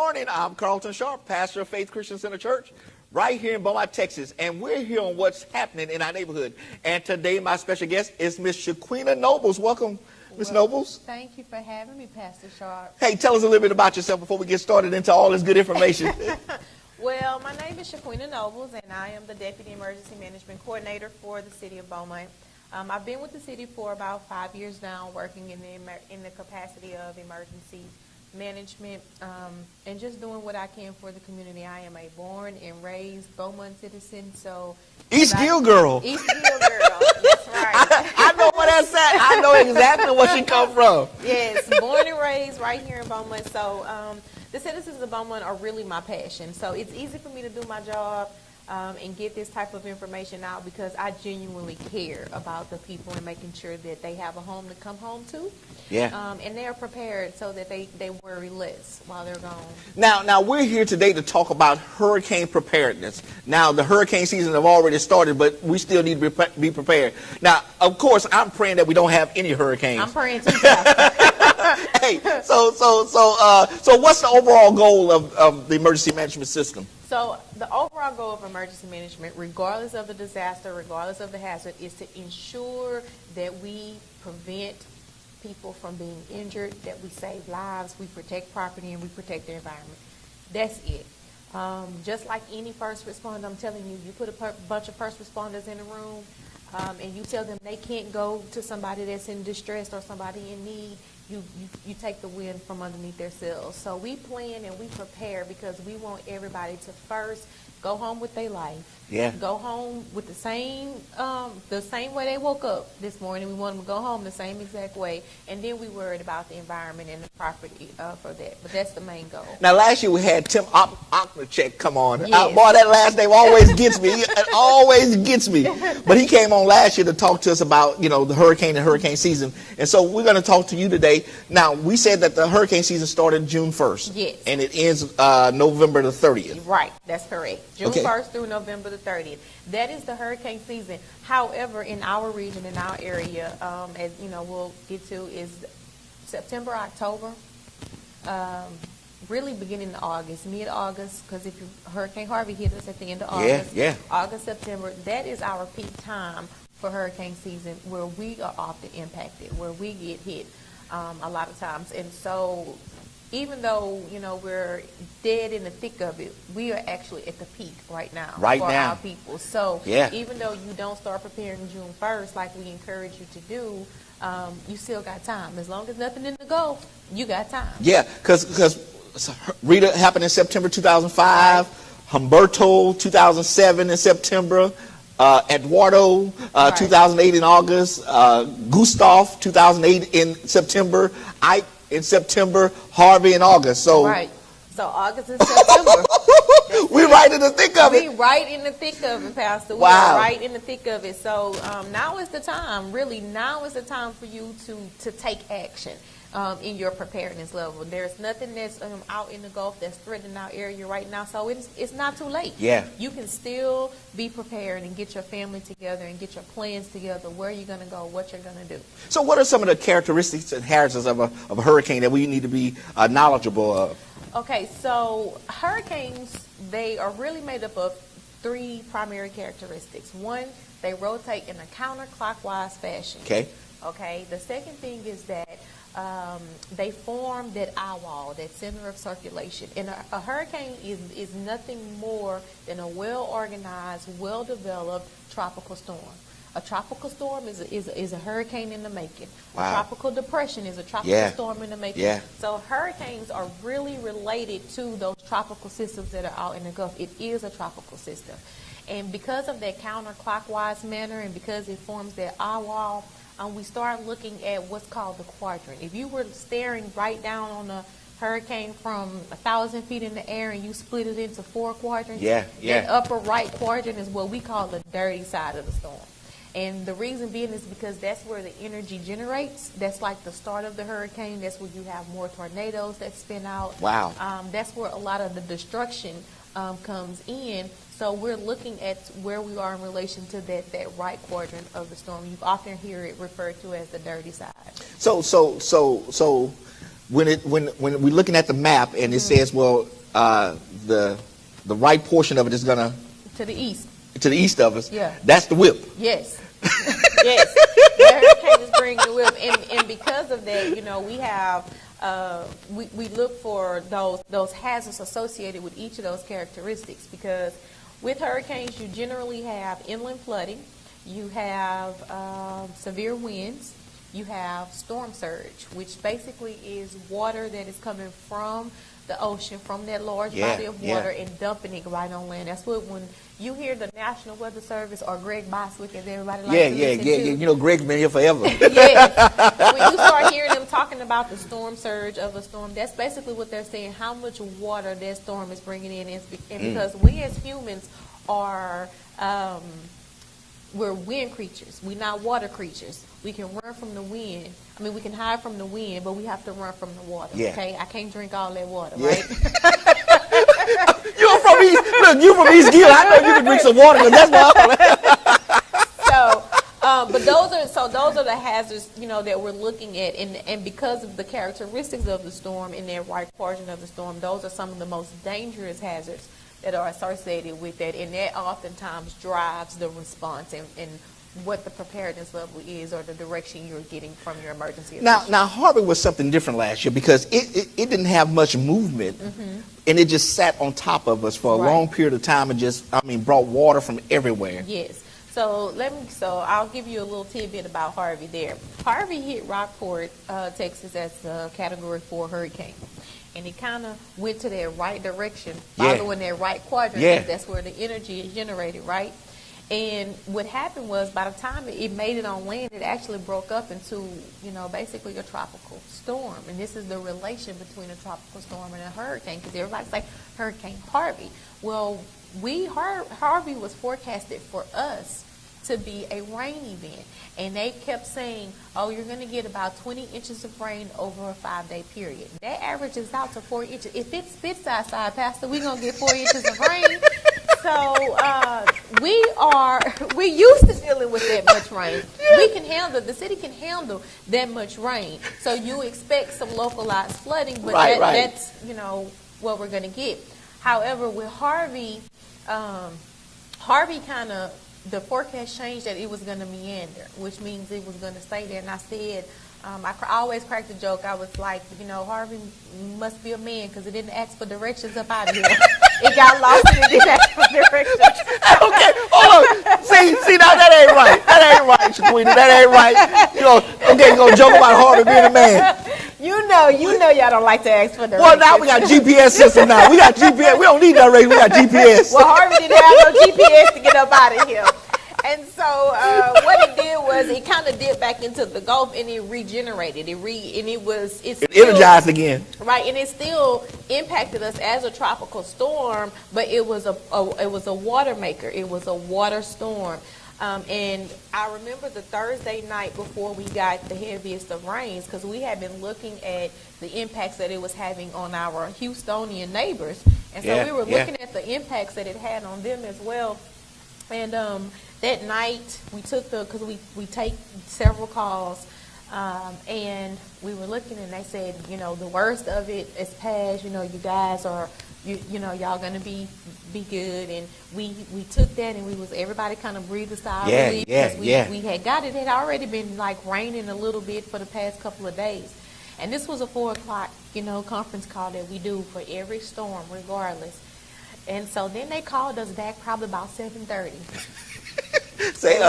morning. I'm Carlton Sharp, pastor of Faith Christian Center Church, right here in Beaumont, Texas. And we're here on what's happening in our neighborhood. And today, my special guest is Miss Shaqueena Nobles. Welcome, Miss Nobles. Thank you for having me, Pastor Sharp. Hey, tell us a little bit about yourself before we get started into all this good information. Well, my name is Shaqueena Nobles, and I am the Deputy Emergency Management Coordinator for the City of Beaumont. I've been with the city for about 5 years now, working in the capacity of emergency management and just doing what I can for the community. I am a born and raised Beaumont citizen, so East Gill girl. East Gill girl, that's right. I know where that's at. I know exactly where she come from. Yes, born and raised right here in Beaumont. So the citizens of Beaumont are really my passion. So it's easy for me to do my job and get this type of information out because I genuinely care about the people and making sure that they have a home to come home to. Yeah. And they are prepared so that they worry less while they're gone. Now we're here today to talk about hurricane preparedness. Now, the hurricane season have already started, but we still need to be prepared. Now, of course, I'm praying that we don't have any hurricanes. I'm praying too, Pastor. Hey, so what's the overall goal of the emergency management system? So the overall goal of emergency management, regardless of the disaster, regardless of the hazard, is to ensure that we prevent people from being injured, that we save lives, we protect property, and we protect the environment. That's it. Just like any first responder, I'm telling you, you put a bunch of first responders in a room and you tell them they can't go to somebody that's in distress or somebody in need, you take the wind from underneath their sails. So we plan and we prepare because we want everybody to first go home with their life. Yeah. Go home with the same way they woke up this morning. We want them to go home the same exact way. And then we worried about the environment and the property for that. But that's the main goal. Now, last year we had Tim Ochnercheck come on. Yes. Boy, that last name always gets me. It always gets me. But he came on last year to talk to us about, the hurricane and hurricane season. And so we're going to talk to you today. Now, we said that the hurricane season started June 1st. Yes. And it ends November the 30th. Right. That's correct. June Okay. 1st through November the 30th. That is the hurricane season. However, in our region, in our area, as we'll get to, is September, October, really beginning of August, mid-August, because if Hurricane Harvey hit us at the end of August, August, September, that is our peak time for hurricane season where we are often impacted, where we get hit a lot of times. And so even though, we're dead in the thick of it, we are actually at the peak right now for our people. So even though you don't start preparing June 1st like we encourage you to do, you still got time. As long as nothing in the Gulf, you got time. Yeah, because Rita happened in September 2005, Humberto 2007 in September, Eduardo 2008 in August, Gustav 2008 in September, Ike in September, Harvey in August. So August and September. We're right in the thick of it. We're right in the thick of it, Pastor. Wow. We are right in the thick of it. So now is the time, really, now is the time for you to take action in your preparedness level. There's nothing that's out in the Gulf that's threatening our area right now, so it's not too late. Yeah. You can still be prepared and get your family together and get your plans together, where you're going to go, what you're going to do. So what are some of the characteristics and hazards of a hurricane that we need to be knowledgeable of? Okay, so hurricanes, they are really made up of three primary characteristics. One, they rotate in a counterclockwise fashion. Okay, the second thing is that they form that eye wall, that center of circulation. And a hurricane is nothing more than a well-organized, well-developed tropical storm. A tropical storm is a hurricane in the making. Wow. A tropical depression is a tropical storm in the making. Yeah. So hurricanes are really related to those tropical systems that are out in the Gulf. It is a tropical system. And because of that counterclockwise manner and because it forms that eye wall, we start looking at what's called the quadrant. If you were staring right down on a hurricane from 1,000 feet in the air and you split it into 4 quadrants, that upper right quadrant is what we call the dirty side of the storm. And the reason being is because that's where the energy generates. That's like the start of the hurricane. That's where you have more tornadoes that spin out. Wow. That's where a lot of the destruction comes in. So we're looking at where we are in relation to that right quadrant of the storm. You often hear it referred to as the dirty side. So when we're looking at the map and it says, well, the right portion of it is gonna to the east of us. Yeah, that's the whip. Yes. Yes, the hurricane is bringing the whip, and because of that, we have we look for those hazards associated with each of those characteristics, because with hurricanes you generally have inland flooding, you have severe winds, you have storm surge, which basically is water that is coming from the ocean, from that large body of water, and dumping it right on land. That's what, when you hear the National Weather Service or Greg Boswick, as everybody likes to listen to. You know, Greg's been here forever. Yes. When you start hearing them talking about the storm surge of a storm, that's basically what they're saying, how much water that storm is bringing in. And because we as humans are, we're wind creatures. We're not water creatures. We can run from the wind. I mean, we can hide from the wind, but we have to run from the water. Yeah. Okay, I can't drink all that water, right? You're from East. Look, you from East Gill. I know you can drink some water, because that's what. So, but those are the hazards, that we're looking at, and because of the characteristics of the storm and their right portion of the storm, those are some of the most dangerous hazards that are associated with that, and that oftentimes drives the response and what the preparedness level is, or the direction you're getting from your emergency officials. Now Harvey was something different last year, because it didn't have much movement, and it just sat on top of us for a long period of time and just, brought water from everywhere. Yes. So I'll give you a little tidbit about Harvey there. Harvey hit Rockport, Texas, as a Category 4 hurricane. And it kind of went to that right direction, following that right quadrant. Yeah. That's where the energy is generated, right? And what happened was, by the time it made it on land, it actually broke up into, basically a tropical storm. And this is the relation between a tropical storm and a hurricane, because everybody's like, Hurricane Harvey. Well, Harvey was forecasted for us to be a rain event. And they kept saying, oh, you're going to get about 20 inches of rain over a 5-day period. That averages out to 4 inches. If it spits outside, Pastor, we're going to get 4 inches of rain. So we're used to dealing with that much rain. The city can handle that much rain. So you expect some localized flooding, but that's, what we're going to get. However, with Harvey kind of, the forecast changed that it was going to meander, which means it was going to stay there. And I said, I always cracked the joke. I was like, Harvey must be a man, because it didn't ask for directions up out of here. It got lost and it didn't ask for directions. Okay, hold on. See, now that ain't right. That ain't right, Shaqueena. That ain't right. You're going to joke about Harvey being a man. You know y'all don't like to ask for directions. Well, now we got GPS system now. We got GPS. We don't need directions. We got GPS. Well, Harvey didn't have no GPS to get up out of here. And so what it did was it kind of dipped back into the Gulf, and it regenerated. It energized again. Right, and it still impacted us as a tropical storm, but it was a water maker. It was a water storm. And I remember the Thursday night before we got the heaviest of rains, because we had been looking at the impacts that it was having on our Houstonian neighbors. And so we were looking at the impacts that it had on them as well. And that night we took because we take several calls, and we were looking, and they said, the worst of it is past. You guys are, y'all gonna be good. And we took that, and everybody kind of breathed a sigh of relief, because we had got it. It had already been like raining a little bit for the past couple of days, and this was a 4 o'clock conference call that we do for every storm, regardless. And so then they called us back probably about 7:30. Say,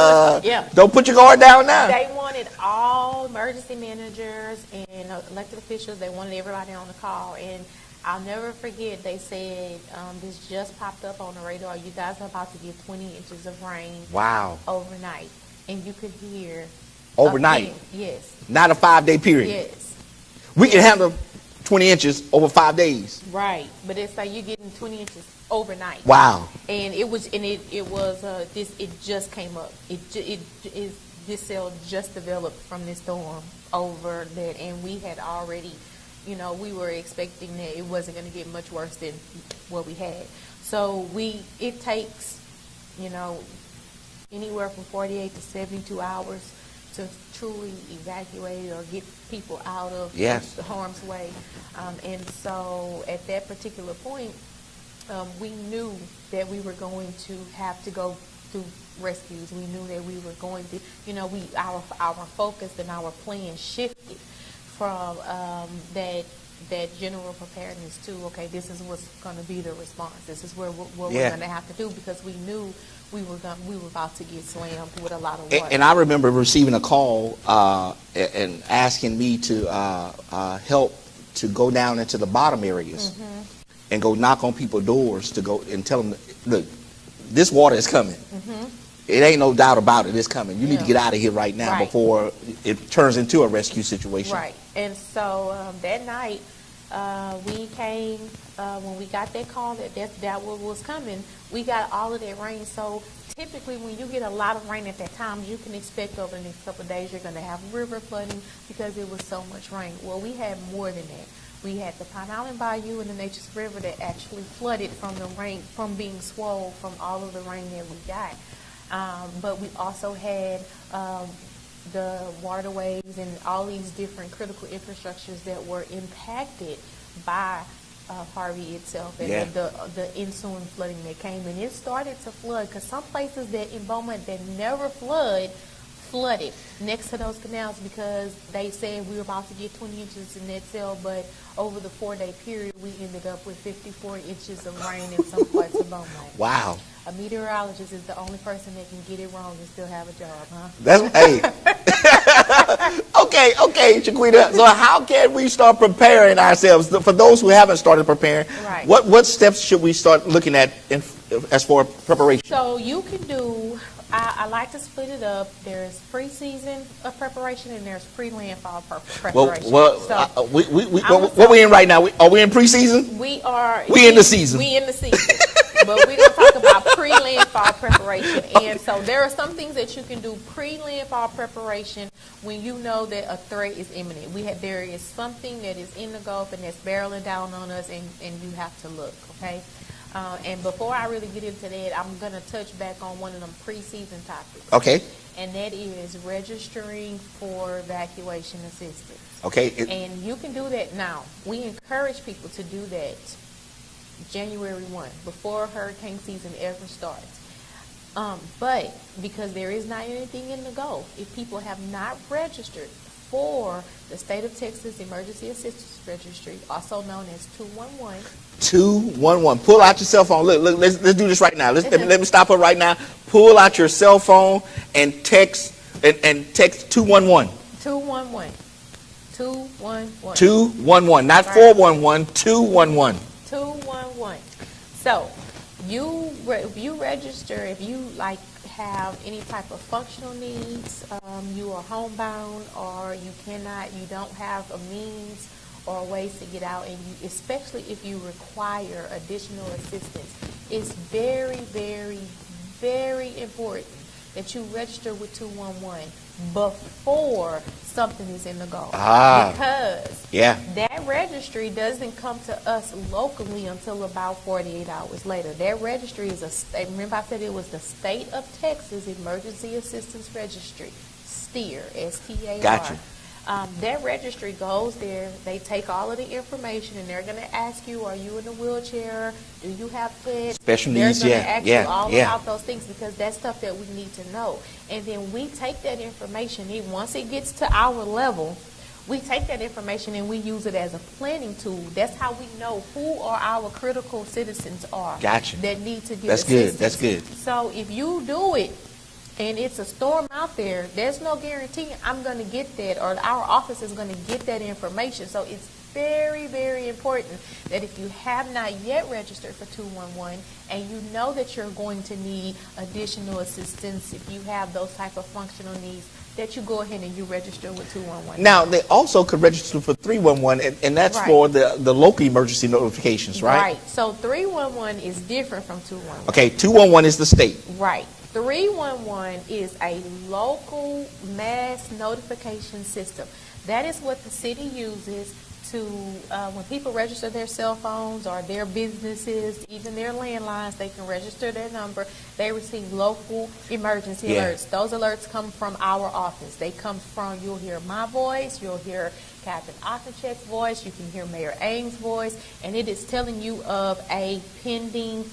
don't put your guard down now. They wanted all emergency managers and elected officials. They wanted everybody on the call. And I'll never forget, they said, this just popped up on the radar. You guys are about to get 20 inches of rain. Wow. Overnight. And you could hear. Overnight? Yes. Not a 5-day period? Yes. We can handle 20 inches over 5 days. Right. But it's like you're getting 20 inches overnight. Wow. And it just came up. This cell just developed from this storm over that, and we had already, we were expecting that it wasn't going to get much worse than what we had. So it takes, anywhere from 48 to 72 hours to truly evacuate or get people out of Yes. the harm's way. And so at that particular point, we knew that we were going to have to go through rescues. We knew that we were going to, our focus and our plan shifted from that general preparedness to, okay, this is what's going to be the response. This is what we're going to have to do, because we knew we were about to get slammed with a lot of water. And I remember receiving a call and asking me to help to go down into the bottom areas and go knock on people's doors to go and tell them, look, this water is coming. It ain't no doubt about it. It's coming. You need to get out of here right now before it turns into a rescue situation. Right. And so that night, we came, when we got that call that was coming, we got all of that rain. So typically when you get a lot of rain at that time, you can expect over the next couple of days you're going to have river flooding because it was so much rain. Well, we had more than that. We had the Pine Island Bayou and the Nature's River that actually flooded from the rain, from being swollen from all of the rain that we got. But we also had the waterways and all these different critical infrastructures that were impacted by Harvey itself and the ensuing flooding that came. And it started to flood because some places that in Beaumont that never flooded next to those canals, because they said we were about to get 20 inches in that cell, but over the 4-day period we ended up with 54 inches of rain in some parts of Beaumont. Wow. A meteorologist is the only person that can get it wrong and still have a job, huh? That's hey. Okay, Shaqueena. So how can we start preparing ourselves for those who haven't started preparing? Right. What steps should we start looking at as for preparation? So you can do. I like to split it up. There's pre-season preparation and there's pre-landfall preparation. What we in right now? Are we in pre-season? We are. We in the season. We in the season. But we're going to talk about pre-landfall preparation. And so there are some things that you can do pre-landfall preparation when you know that a threat is imminent. There is something that is in the Gulf and that's barreling down on us, and you have to look, okay? And before I really get into that, I'm going to touch back on one of them pre-season topics. Okay. And that is registering for evacuation assistance. Okay. And you can do that now. We encourage people to do that January 1, before hurricane season ever starts. But because there is not anything in the Gulf, if people have not registered for the State of Texas Emergency Assistance Registry, also known as 211. 211. Pull out your cell phone. Look, let's do this right now. Let me stop her right now. Pull out your cell phone and text 211. 211. 211. 211. Not 411. 211. 211. So if you register, if you have any type of functional needs, you are homebound, or you don't have a means or ways to get out, and especially if you require additional assistance, it's very, very, very important that you register with 211 before something is in the Gulf. Because that registry doesn't come to us locally until about 48 hours later. That registry is remember I said it was the State of Texas Emergency Assistance Registry, STEER, S-T-A-R. Gotcha. That registry goes there, they take all of the information, and they're going to ask you, are you in a wheelchair? Do you have pets? Special needs, They're going to ask you all about those things, because that's stuff that we need to know. And then we take that information, once it gets to our level, we take that information and we use it as a planning tool. That's how we know who are our critical citizens are. Gotcha. That need to get That's assistance. good. That's good. So if you do it, and it's a storm out there, there's no guarantee I'm going to get that, or our office is going to get that information. So it's very, very important that if you have not yet registered for 211 and you know that you're going to need additional assistance, if you have those type of functional needs, that you go ahead and you register with 211. Now, they also could register for 311, and that's for the local emergency notifications, right? Right. So 311 is different from 211. Okay, 211 is the state. Right. 311 is a local mass notification system. That is what the city uses to, when people register their cell phones or their businesses, even their landlines, they can register their number. They receive local emergency alerts. Those alerts come from our office. They come from, you'll hear my voice, you'll hear Captain Okencheck's voice, you can hear Mayor Ames' voice, and it is telling you of a pending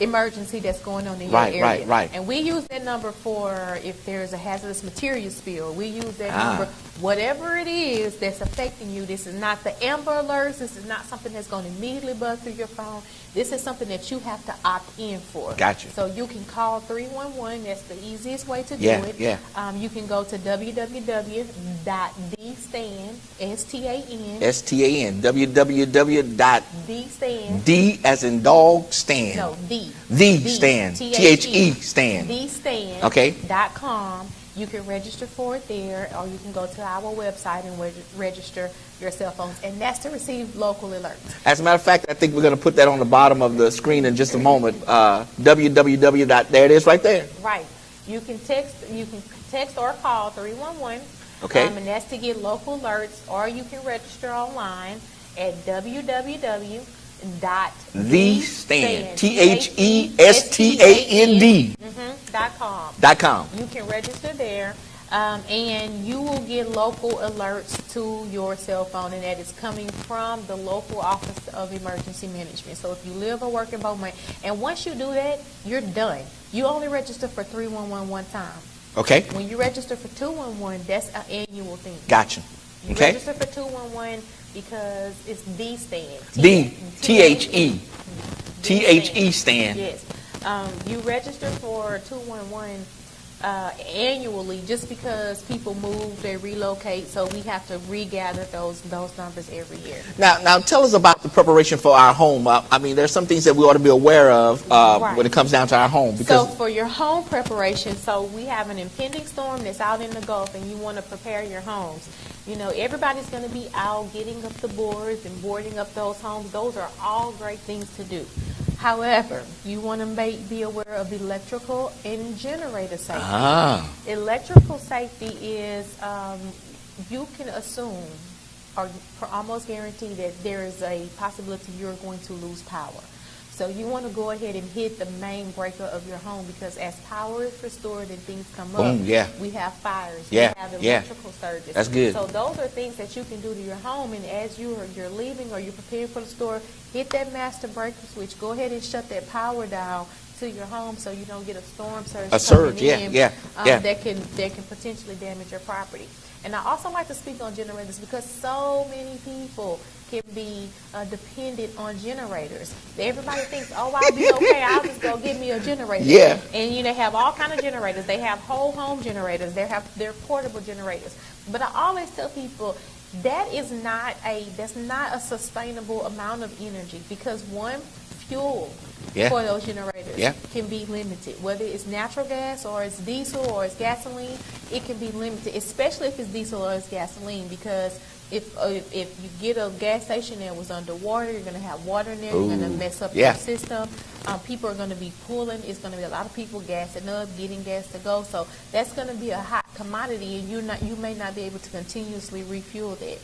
emergency that's going on in your area. Right. And we use that number for if there's a hazardous material spill. We use that number, whatever it is that's affecting you. This is not the Amber Alerts. This is not something that's going to immediately buzz through your phone. This is something that you have to opt in for. Gotcha. So you can call 311. That's the easiest way to do it. You can go to www.dstand, S-T-A-N, www.dstand, D as in dog, stand. No, stand, T-H-E, stand. dstand. Okay. .com. You can register for it there, or you can go to our website and register your cell phones, and that's to receive local alerts. As a matter of fact, I think we're going to put that on the bottom of the screen in just a moment. www. There it is, right there. Right. You can text or call 311. Okay. And that's to get local alerts, or you can register online at www.thestand, T-H-E-S-T-A-N-D .com. You can register there, and you will get local alerts to your cell phone, and that is coming from the local Office of Emergency Management. So if you live or work in Beaumont, and once you do that, you're done. You only register for 311 one time. Okay. When you register for 211, that's an annual thing. Gotcha. You Okay. register for 211 because it's the stand. T-H-E. T-H-E stand. Yes. You register for 211 annually just because people move, they relocate, so we have to regather those numbers every year. Now tell us about the preparation for our home. I mean, there's some things that we ought to be aware of when it comes down to our home. So for your home preparation, so we have an impending storm that's out in the Gulf, and you want to prepare your homes. You know, everybody's going to be out getting up the boards and boarding up those homes. Those are all great things to do. However, you want to be aware of electrical and generator safety. Electrical safety is you can assume or almost guarantee that there is a possibility you're going to lose power. So you want to go ahead and hit the main breaker of your home, because as power is restored and things come up, we have fires, we have electrical surges. That's good. So those are things that you can do to your home, and as you're leaving or you're preparing for the store, hit that master breaker switch. Go ahead and shut that power down to your home so you don't get a storm surge. That can potentially damage your property. And I also like to speak on generators because so many people can be dependent on generators. Everybody thinks, oh, I'll be okay, I'll just go get me a generator. And they have all kind of generators. They have whole home generators. They're portable generators. But I always tell people that's not a sustainable amount of energy, because one, fuel for those generators can be limited. Whether it's natural gas or it's diesel or it's gasoline, it can be limited, especially if it's diesel or it's gasoline, because if you get a gas station that was underwater, you're going to have water in there, you're going to mess up your system. People are going to be pulling. It's going to be a lot of people gassing up, getting gas to go. So that's going to be a hot commodity, and you may not be able to continuously refuel that.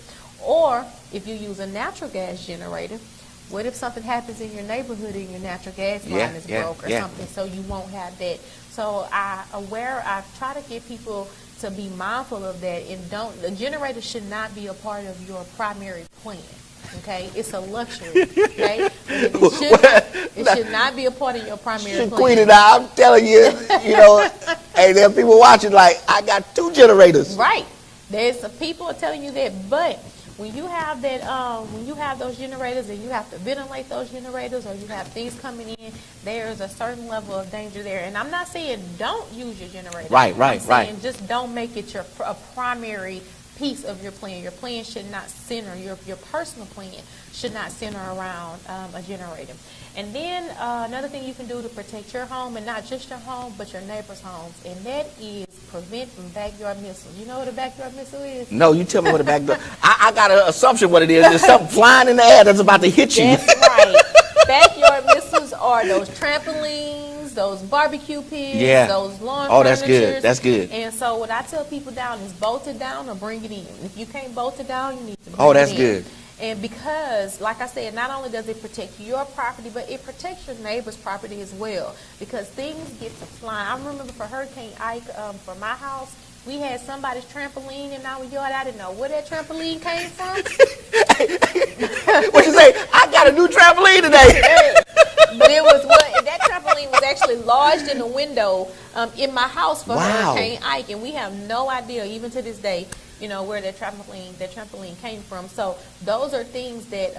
Or if you use a natural gas generator, what if something happens in your neighborhood and your natural gas line is broke or something, so you won't have that? So I try to get people to be mindful of that, and the generator should not be a part of your primary plan. Okay, it's a luxury. Okay, it should not be a part of your primary plan. Shaqueena, now I'm telling you, hey, there are people watching like, I got 2 generators. Right, there's some people are telling you that, but when you have that, when you have those generators and you have to ventilate those generators, or you have things coming in, there's a certain level of danger there. And I'm not saying don't use your generator. I'm saying just don't make it a primary piece of your plan. Your plan should not center, your personal plan should not center around a generator. And then another thing you can do to protect your home, and not just your home, but your neighbor's homes, and that is prevent from backyard missiles. You know what a backyard missile is? No, you tell me what a backyard. I got an assumption what it is. There's something flying in the air that's about to hit you. That's right. Backyard missiles are those trampolines, rigs, those barbecue pits, Yeah. those lawn Oh, that's furnitures. good. That's good. And so what I tell people down is bolt it down or bring it in. If you can't bolt it down, you need to bring Oh, it that's in. good. And because, like I said, not only does it protect your property, but it protects your neighbor's property as well. Because things get to flying. I remember for Hurricane Ike, for my house, we had somebody's trampoline in our yard. I didn't know where that trampoline came from. What you say? I got a new trampoline today. But it was that trampoline was actually lodged in the window in my house for Wow. Hurricane Ike, and we have no idea, even to this day, where that trampoline came from. So those are things that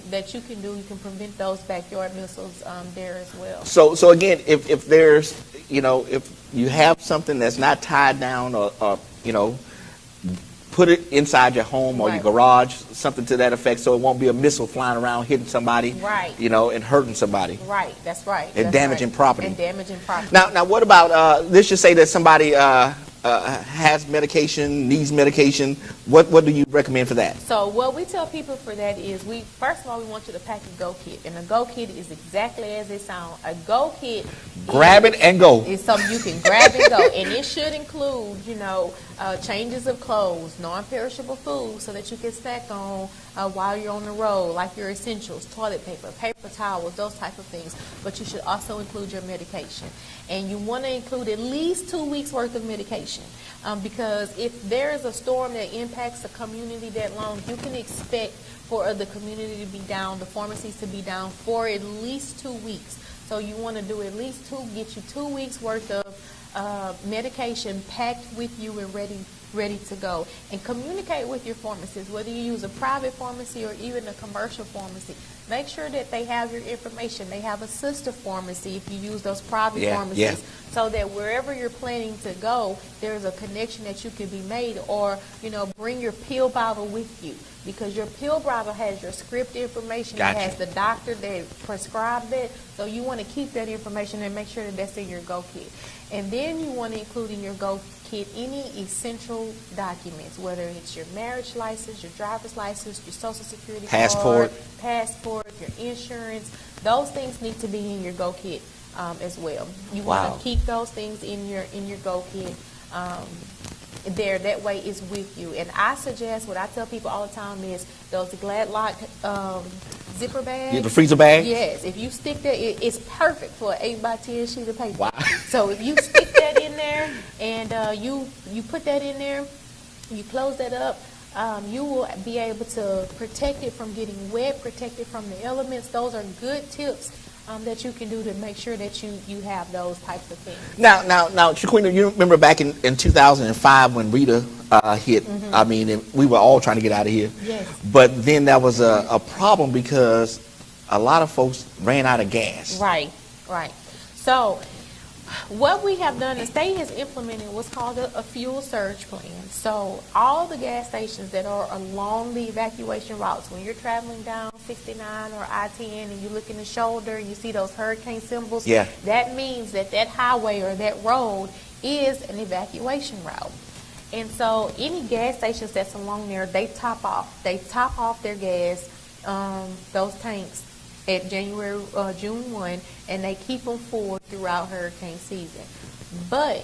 that you can do. You can prevent those backyard missiles there as well. So again, if there's, if you have something that's not tied down or put it inside your home or your garage, something to that effect, so it won't be a missile flying around hitting somebody, right? And hurting somebody. Right. That's right. And damaging property. And damaging property. Now what about let's just say that somebody has medication, needs medication. What do you recommend for that? So what we tell people for that is, first of all, we want you to pack a Go Kit. And a Go Kit is exactly as it sounds. A Go Kit Grab it and go. It's something you can grab and go. And it should include, changes of clothes, non-perishable food so that you can snack on while you're on the road, like your essentials, toilet paper, paper towels, those type of things. But you should also include your medication. And you want to include at least 2 weeks worth of medication. Because if there is a storm that impacts a community that long, you can expect for the community to be down, the pharmacies to be down for at least 2 weeks. So you want to do at least get you 2 weeks worth of medication packed with you and ready to go. And communicate with your pharmacist, whether you use a private pharmacy or even a commercial pharmacy. Make sure that they have your information. They have a sister pharmacy if you use those private pharmacies, so that wherever you're planning to go, there's a connection that you can be made. Or, bring your pill bottle with you, because your pill bottle has your script information. Gotcha. It has the doctor that prescribed it. So you want to keep that information and make sure that that's in your Go Kit. And then you want to include in your Go Kit any essential documents, whether it's your marriage license, your driver's license, your social security card, passport, your insurance. Those things need to be in your Go Kit as well. You want to keep those things in your Go Kit there. That way it's with you. And I suggest, what I tell people all the time is those Glad Lock zipper bags. Yeah, the freezer bag? Yes. If you stick that, it's perfect for an 8x10 sheet of paper. Wow. So if you stick that in there and you put that in there, you close that up, you will be able to protect it from getting wet, protect it from the elements. Those are good tips that you can do to make sure that you have those types of things. Now, Shaqueena, you remember back in 2005 when Rita hit? Mm-hmm. I mean, and we were all trying to get out of here. Yes. But then that was a problem because a lot of folks ran out of gas. Right. So what we have done, the state has implemented what's called a fuel surge plan. So all the gas stations that are along the evacuation routes, when you're traveling down 69 or I-10 and you look in the shoulder, you see those hurricane symbols, that means that highway or that road is an evacuation route. And so any gas stations that's along there, they top off their gas, those tanks, at June 1, and they keep them full throughout hurricane season. But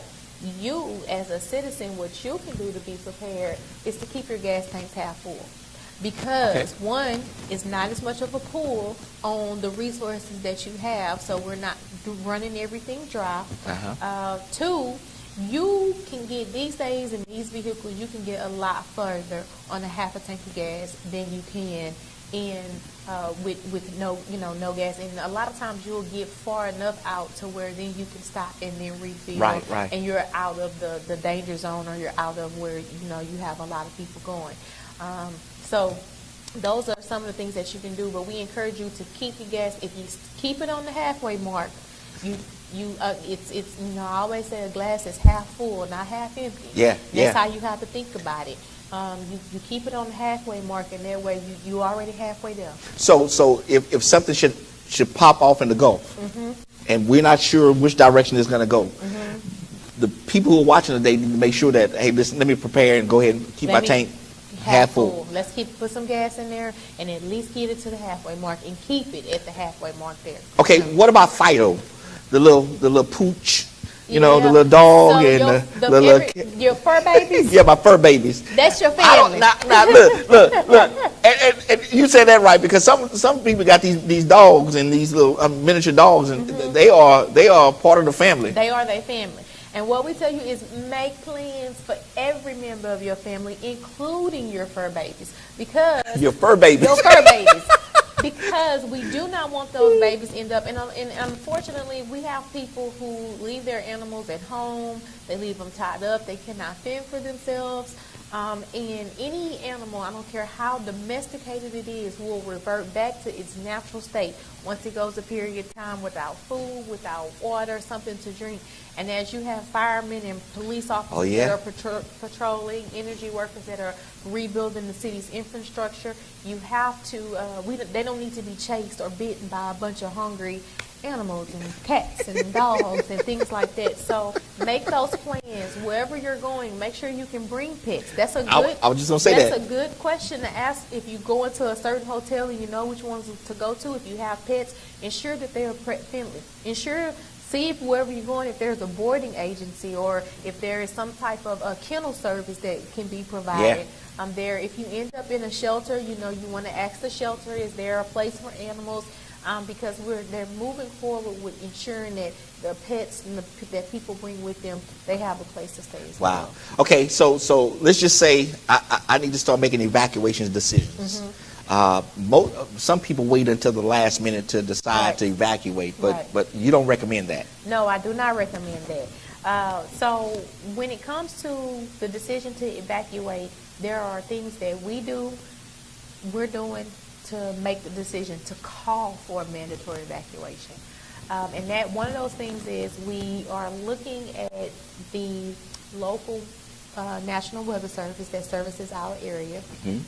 you, as a citizen, what you can do to be prepared is to keep your gas tanks half full. Because one, is not as much of a pull on the resources that you have, so we're not running everything dry. Two, you can get, these days in these vehicles, you can get a lot further on a half a tank of gas than you can with no gas. And a lot of times you'll get far enough out to where then you can stop and then refill. Right. And you're out of the danger zone, or you're out of where you have a lot of people going. So those are some of the things that you can do. But we encourage you to keep your gas. If you keep it on the halfway mark, it's I always say a glass is half full, not half empty. That's how you have to think about it. You keep it on the halfway mark, and that way you already halfway there. So if something should pop off in the Gulf, and we're not sure which direction it's going to go, the people who are watching today need to make sure that, hey, listen, let me prepare and go ahead and keep my tank half full. Let's put some gas in there and at least get it to the halfway mark and keep it at the halfway mark there. Okay, what about Fido? the little pooch. You know, the little dog so and the little your fur babies. Yeah, my fur babies. That's your family. Look. And you said that right, because some people got these dogs and these little miniature dogs, and they are part of the family. They are their family. And what we tell you is make plans for every member of your family, including your fur babies, because your fur babies. Because we do not want those babies end up, and unfortunately, we have people who leave their animals at home. They leave them tied up. They cannot fend for themselves. And any animal, I don't care how domesticated it is, will revert back to its natural state once it goes a period of time without food, without water, something to drink. And as you have firemen and police officers that are patrolling, energy workers that are rebuilding the city's infrastructure, you have to, they don't need to be chased or bitten by a bunch of hungry animals and cats and dogs and things like that. So make those plans. Wherever you're going, make sure you can bring pets. That's a good. I was just gonna say that's a good question to ask if you go into a certain hotel and you know which ones to go to. If you have pets, ensure that they are pet friendly. See if wherever you're going, if there's a boarding agency or if there is some type of a kennel service that can be provided. There, if you end up in a shelter, you want to ask the shelter, is there a place for animals? Because they're moving forward with ensuring that the pets and that people bring with them, they have a place to stay as well. Wow. Okay, so let's just say I need to start making evacuation decisions. Some people wait until the last minute to decide to evacuate, but you don't recommend that. No, I do not recommend that. So when it comes to the decision to evacuate, there are things that we're doing to make the decision to call for a mandatory evacuation. And that one of those things is we are looking at the local National Weather Service that services our area.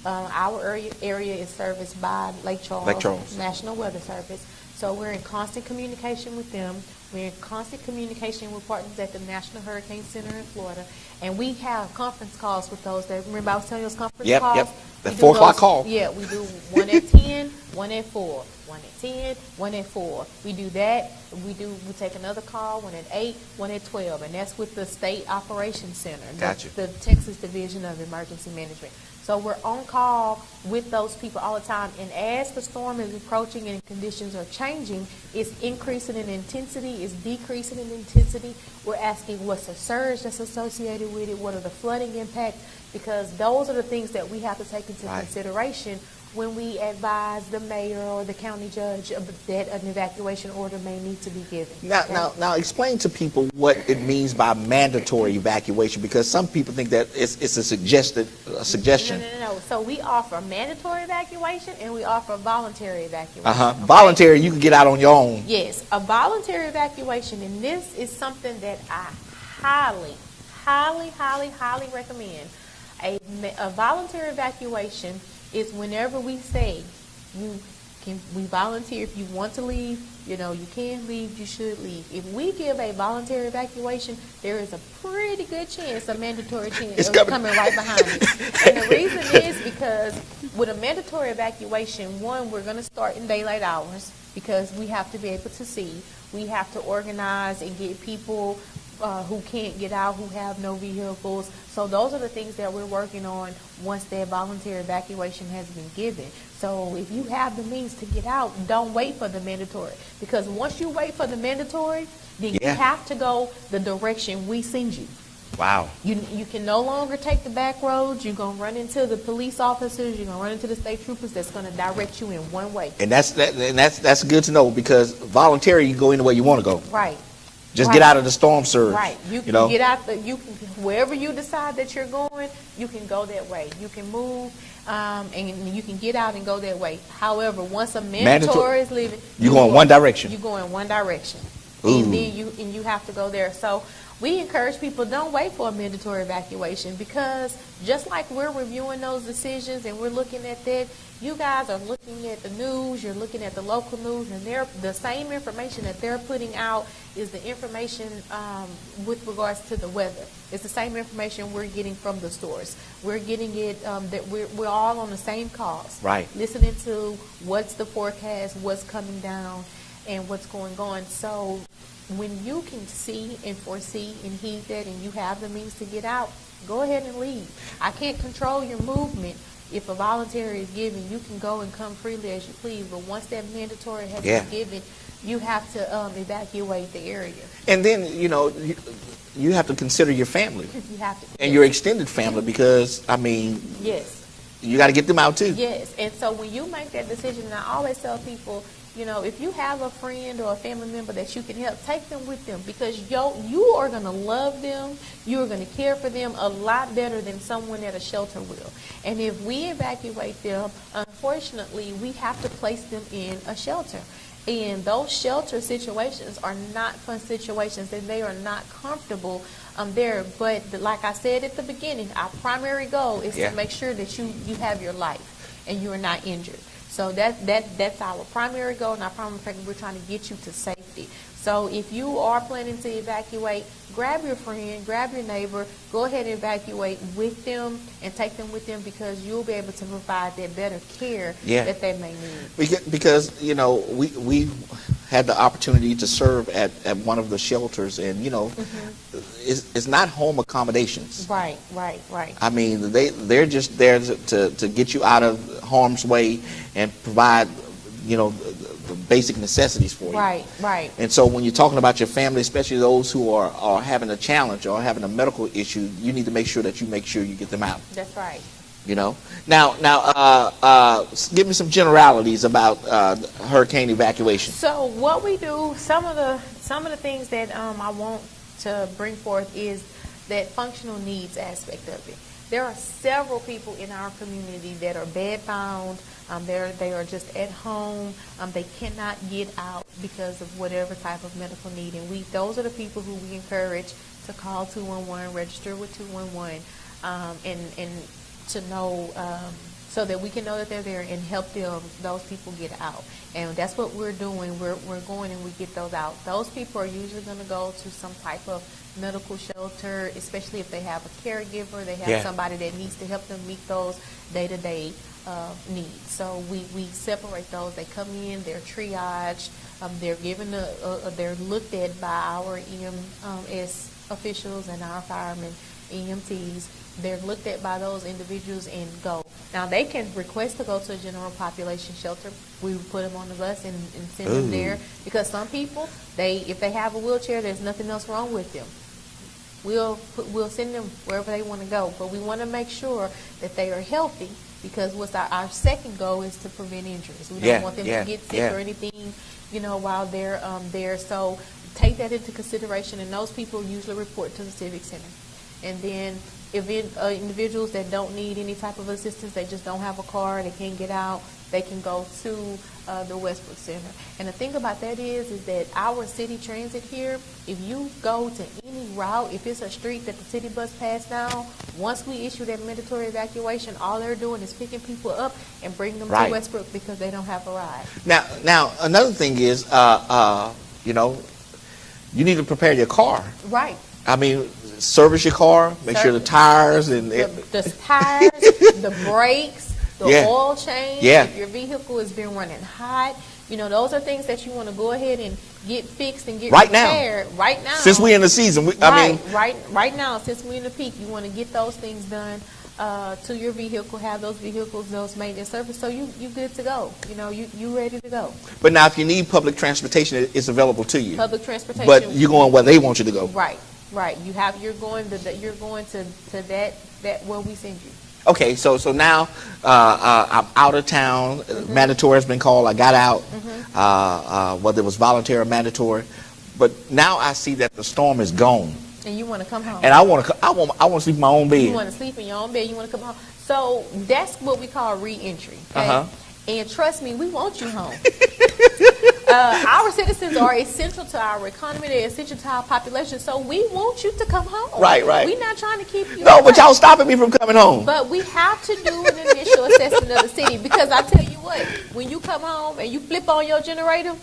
Our area is serviced by Lake Charles National Weather Service. So we're in constant communication with them. We're in constant communication with partners at the National Hurricane Center in Florida. And we have conference calls with those. Remember I was telling you those conference calls? Yep. The 4 o'clock call. Yeah, we do one at 10, one at 4, one at 10, one at 4. We do that. We take another call, one at 8, one at 12. And that's with the State Operations Center, the Texas Division of Emergency Management. So we're on call with those people all the time. And as the storm is approaching and conditions are changing, it's increasing in intensity, it's decreasing in intensity. We're asking what's the surge that's associated with it, what are the flooding impacts, because those are the things that we have to take into consideration when we advise the mayor or the county judge that an evacuation order may need to be given. Now explain to people what it means by mandatory evacuation, because some people think that it's a suggestion. No. So we offer mandatory evacuation and we offer voluntary evacuation. Okay? Voluntary, you can get out on your own. Yes, a voluntary evacuation, and this is something that I highly recommend. A voluntary evacuation is whenever we say we volunteer. If you want to leave, you can leave, you should leave. If we give a voluntary evacuation, there is a pretty good chance, a mandatory chance of coming right behind it. And the reason is because with a mandatory evacuation, one, we're going to start in daylight hours because we have to be able to see. We have to organize and get people who can't get out, who have no vehicles. So those are the things that we're working on once that voluntary evacuation has been given. So if you have the means to get out, don't wait for the mandatory. Because once you wait for the mandatory, then you have to go the direction we send you. Wow. You can no longer take the back roads. You're going to run into the police officers. You're going to run into the state troopers that's going to direct you in one way. And that's good to know, because voluntary, you can go anywhere you want to go. Right. Just get out of the storm surge. Right. You can get out wherever you decide that you're going, you can go that way. You can move and you can get out and go that way. However, once a mandatory is leaving, you're going one direction. You're going one direction. Ooh. And then you have to go there. So we encourage people, don't wait for a mandatory evacuation, because just like we're reviewing those decisions and we're looking at that, you guys are looking at the news, you're looking at the local news, and the same information that they're putting out is the information with regards to the weather. It's the same information we're getting from the stores. We're getting it that we're all on the same calls. Right. Listening to what's the forecast, what's coming down. and what's going on. So when you can see and foresee and heed that, and you have the means to get out, go ahead and leave. I can't control your movement. If a voluntary is given, you can go and come freely as you please. But once that mandatory has been given, you have to evacuate the area. And then, you have to consider your family. You have to. And your extended family, because, yes, you got to get them out too. Yes. And so when you make that decision, and I always tell people, if you have a friend or a family member that you can help, take them with them, because you are going to love them. You are going to care for them a lot better than someone at a shelter will. And if we evacuate them, unfortunately, we have to place them in a shelter. And those shelter situations are not fun situations, and they are not comfortable there. But like I said at the beginning, our primary goal is to make sure that you have your life and you are not injured. So that's our primary goal, and our primary focus. We're trying to get you to safety. So if you are planning to evacuate, grab your friend, grab your neighbor, go ahead and evacuate with them and take them with them, because you'll be able to provide that better care that they may need. Because, we had the opportunity to serve at one of the shelters, and, it's not home accommodations. Right. They're just there to get you out of harm's way and provide, the basic necessities for you. Right. And so when you're talking about your family, especially those who are having a challenge or having a medical issue, you need to make sure that you get them out. That's right. Now, give me some generalities about hurricane evacuation. So what we do, some of the things that I want to bring forth is that functional needs aspect of it. There are several people in our community that are bedbound. They are just at home. They cannot get out because of whatever type of medical need. And those are the people who we encourage to call 211, register with 211, and to know, so that we can know that they're there and help those people get out. And that's what we're doing. We're going and we get those out. Those people are usually going to go to some type of medical shelter, especially if they have a caregiver. They have somebody that needs to help them meet those day-to-day needs. So we separate those. They come in, they're triaged, they're given they're looked at by our EMS officials and our firemen, EMTs. They're looked at by those individuals and go. Now, they can request to go to a general population shelter. We would put them on the bus and send them there, because some people, if they have a wheelchair, there's nothing else wrong with them. We'll send them wherever they want to go, but we want to make sure that they are healthy, because what's our second goal is to prevent injuries. We don't want them to get sick or anything, while they're there. So take that into consideration, and those people usually report to the Civic Center. And then individuals that don't need any type of assistance, they just don't have a car, they can't get out, they can go to the Westbrook Center. And the thing about that is that our city transit here, if you go to any route, if it's a street that the city bus passed down, once we issue that mandatory evacuation, all they're doing is picking people up and bring them to Westbrook, because they don't have a ride. Now another thing is, you need to prepare your car. Right. Service your car, make sure the tires and the tires, the brakes, the oil change. If your vehicle has been running hot, those are things that you want to go ahead and get fixed and get repaired right now. Since we're in the season, right now, since we're in the peak, you want to get those things done to your vehicle, have those vehicles, those maintenance service, so you good to go. You ready to go. But now, if you need public transportation, it's available to you. Public transportation. But you're going where they want you to go. Right. You're going to that where we send you. Okay, so now I'm out of town. Mandatory has been called. I got out. Whether it was voluntary or mandatory, but now I see that the storm is gone. And you want to come home. And I want to sleep in my own bed. You want to sleep in your own bed. You want to come home. So that's what we call re-entry. Okay? And trust me, we want you home. Our citizens are essential to our economy. They're essential to our population. So we want you to come home. Right. We're not trying to keep you. No, but y'all stopping me from coming home. But we have to do an initial assessment of the city, because I tell you what, when you come home and you flip on your generator,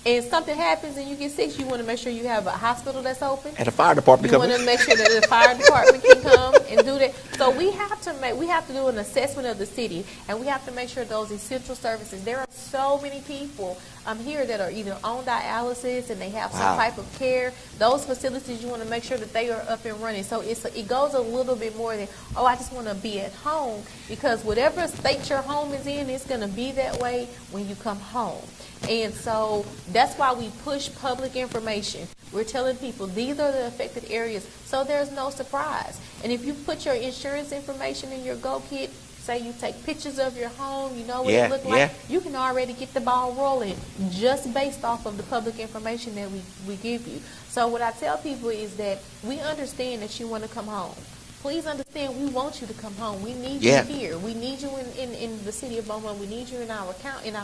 and something happens and you get sick, you want to make sure you have a hospital that's open. And a fire department You coming. want to make sure that the fire department can come and do that. So we have to do an assessment of the city, and we have to make sure those essential services. There are so many people here that are either on dialysis and they have some type of care. Those facilities, you want to make sure that they are up and running. So it goes a little bit more than, oh, I just want to be at home, because whatever state your home is in, it's going to be that way when you come home. And so that's why we push public information. We're telling people these are the affected areas, so there's no surprise. And if you put your insurance information in your Go Kit, say you take pictures of your home, you know what it looks like, you can already get the ball rolling just based off of the public information that we give you. So what I tell people is that we understand that you want to come home. Please understand, we want you to come home. We need you here. We need you in the city of Beaumont. We need you in our county, in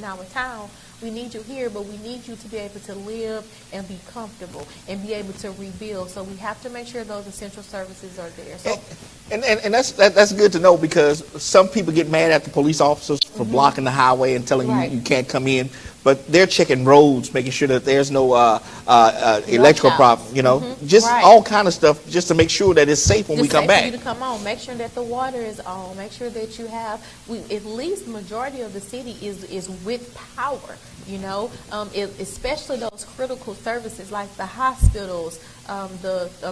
our town. We need you here, but we need you to be able to live and be comfortable and be able to rebuild. So we have to make sure those essential services are there. So, and that's good to know, because some people get mad at the police officers for blocking the highway and telling you you can't come in. But they're checking roads, making sure that there's no electrical problem, you know, just all kind of stuff, just to make sure that it's safe when we come back. For you to come on, make sure that the water is on, make sure that you have, at least majority of the city is with power, you know, especially those critical services like the hospitals. A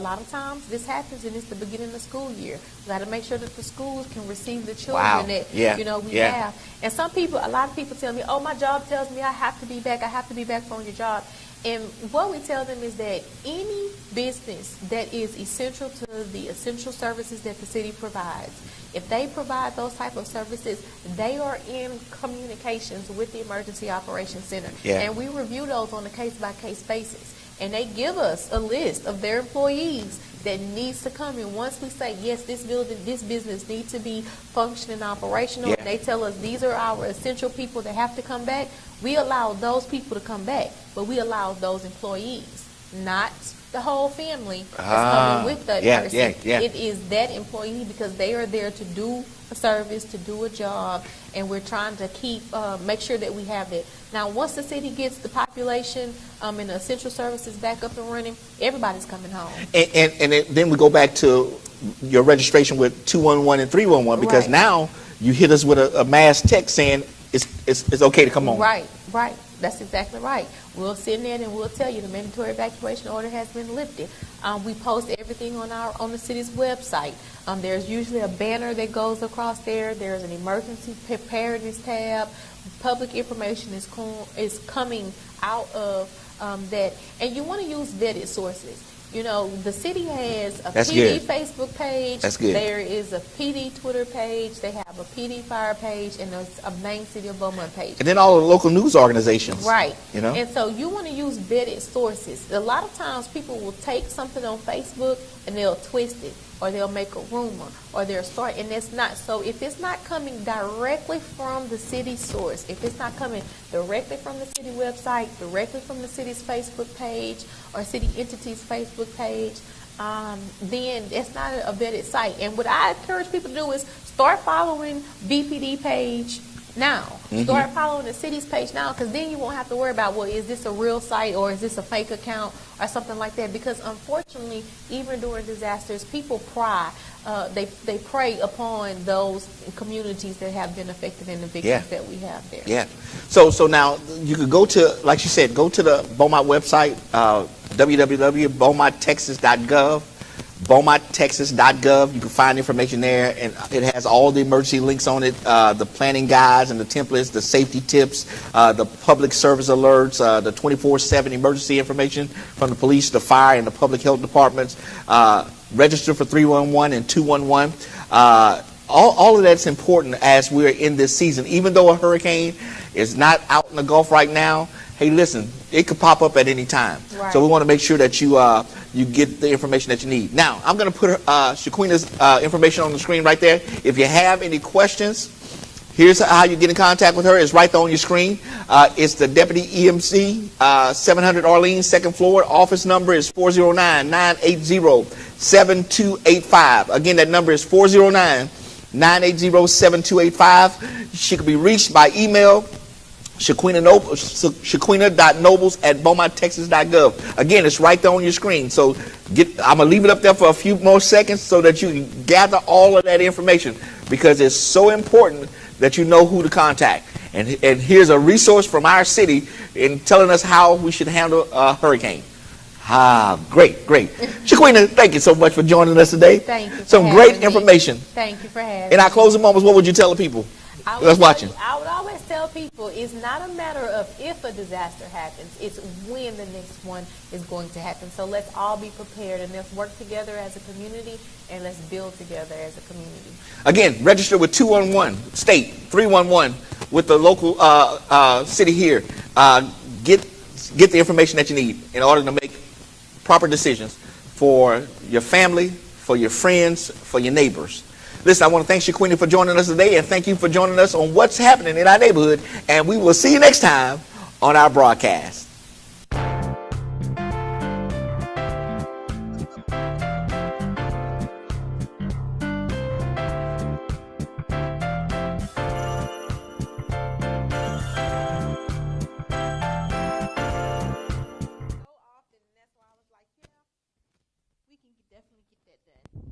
lot of times this happens and it's the beginning of school year. We got to make sure that the schools can receive the children that you know we have. And a lot of people tell me, oh, my job tells me I have to be back. I have to be back from your job. And what we tell them is that any business that is essential to the essential services that the city provides, if they provide those type of services, they are in communications with the Emergency Operations Center. And we review those on a case-by-case basis. And they give us a list of their employees that needs to come in. Once we say, yes, this business needs to be functioning operational, and they tell us these are our essential people that have to come back, we allow those people to come back. But we allow those employees, not the whole family that's coming with that person. It is that employee, because they are there to do a service, to do a job, and we're trying to make sure that we have that. Now, once the city gets the population and the essential services back up and running, everybody's coming home. And then we go back to your registration with 211 and 311, because now you hit us with a mass text saying it's okay to come home. Right. That's exactly right. We'll send in and we'll tell you the mandatory evacuation order has been lifted. We post everything on the city's website. There's usually a banner that goes across there. There's an emergency preparedness tab. Public information is coming out of that, and you want to use vetted sources. You know, the city has a PD Facebook page. That's good. There is a PD Twitter page. They have a PD Fire page, and there's a main City of Beaumont page. And then all the local news organizations. Right. You know? And so you want to use vetted sources. A lot of times people will take something on Facebook and they'll twist it, or they'll make a rumor, or they'll start, and it's not. So if it's not coming directly from the city source, if it's not coming directly from the city website, directly from the city's Facebook page, or city entity's Facebook page, then it's not a vetted site. And what I encourage people to do is start following BPD page now. Start following the city's page now, because then you won't have to worry about, well, is this a real site or is this a fake account or something like that? Because unfortunately, even during disasters, people pry. They prey upon those communities that have been affected and the victims that we have there. So now you could go to, like you said, go to the Beaumont website, www.beaumonttexas.gov. BeaumontTexas.gov. You can find information there, and it has all the emergency links on it, the planning guides and the templates, the safety tips, the public service alerts, the 24/7 emergency information from the police, the fire, and the public health departments. Register for 311 and 211. All of that's important as we're in this season. Even though a hurricane is not out in the Gulf right now, hey, listen, it could pop up at any time. So we want to make sure that you get the information that you need. Now, I'm going to put Shaqueena's information on the screen right there. If you have any questions, here's how you get in contact with her. It's right there on your screen. It's the Deputy EMC, 700 Orleans, second floor. Office number is 409-980-7285. Again, that number is 409-980-7285. She can be reached by email, Shaqueena.nobles@beaumonttexas.gov. Again, it's right there on your screen. So I'm going to leave it up there for a few more seconds so that you can gather all of that information, because it's so important that you know who to contact. And here's a resource from our city in telling us how we should handle a hurricane. Great. Shaqueena, thank you so much for joining us today. Thank you for Some great having me. information. Thank you for having In our me. closing moments, what would you tell the people that's watching? I would always tell people it's not a matter of if a disaster happens, it's when the next one is going to happen. So let's all be prepared, and let's work together as a community, and let's build together as a community. Again, register with 211 state 311 with the local city here. Get the information that you need in order to make proper decisions for your family, for your friends, for your neighbors. Listen, I want to thank Shaqueena for joining us today, and thank you for joining us on What's Happening in Our Neighborhood, and we will see you next time on our broadcast.